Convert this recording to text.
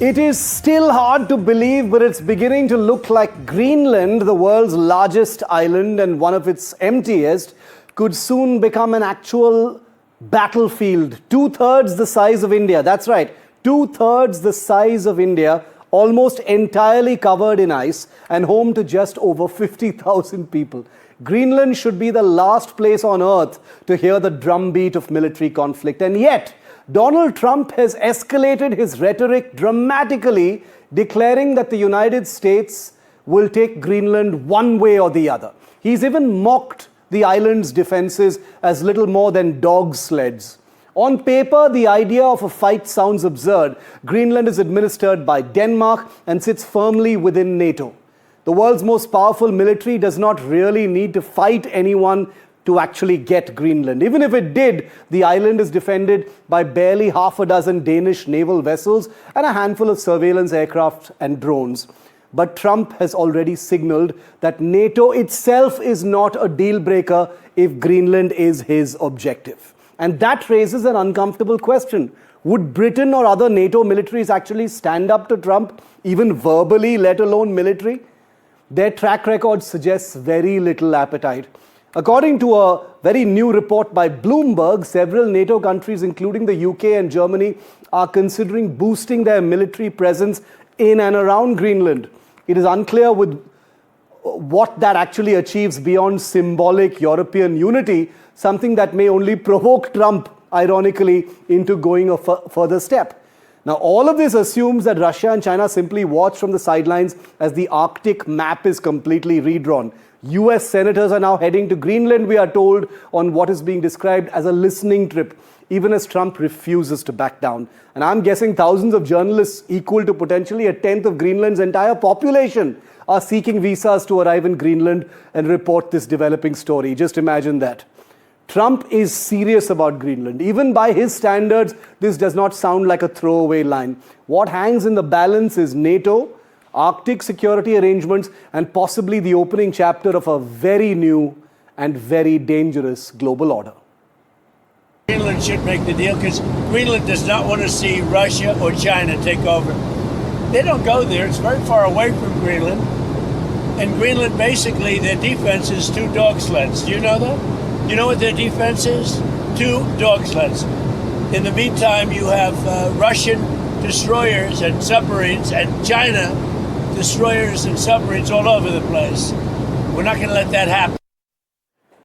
It is still hard to believe, but it's beginning to look like Greenland, the world's largest island and one of its emptiest, could soon become an actual battlefield. 2/3 the size of India. That's right. 2/3 the size of India, almost entirely covered in ice and home to just over 50,000 people. Greenland should be the last place on earth to hear the drumbeat of military conflict. And yet, Donald Trump has escalated his rhetoric dramatically, declaring that the United States will take Greenland one way or the other. He's even mocked the island's defenses as little more than dog sleds. On paper, the idea of a fight sounds absurd. Greenland is administered by Denmark and sits firmly within NATO. The world's most powerful military does not really need to fight anyone to actually get Greenland. Even if it did, the island is defended by barely half a dozen Danish naval vessels and a handful of surveillance aircraft and drones. But Trump has already signaled that NATO itself is not a deal breaker if Greenland is his objective. And that raises an uncomfortable question. Would Britain or other NATO militaries actually stand up to Trump, even verbally, let alone military? Their track record suggests very little appetite. According to a very new report by Bloomberg, several NATO countries, including the UK and Germany, are considering boosting their military presence in and around Greenland. It is unclear with what that actually achieves beyond symbolic European unity, something that may only provoke Trump, ironically, into going a further step. Now, all of this assumes that Russia and China simply watch from the sidelines as the Arctic map is completely redrawn. US senators are now heading to Greenland, we are told, on what is being described as a listening trip, even as Trump refuses to back down. And I'm guessing thousands of journalists, equal to potentially a tenth of Greenland's entire population, are seeking visas to arrive in Greenland and report this developing story. Just imagine that. Trump is serious about Greenland. Even by his standards, this does not sound like a throwaway line. What hangs in the balance is NATO, Arctic security arrangements, and possibly the opening chapter of a very new and very dangerous global order. Greenland should make the deal because Greenland does not want to see Russia or China take over. They don't go there. It's very far away from Greenland. And Greenland, basically, their defense is 2 dog sleds. Do you know that? You know what their defense is? 2 dog sleds. In the meantime, you have Russian destroyers and submarines and China destroyers and submarines all over the place. We're not going to let that happen.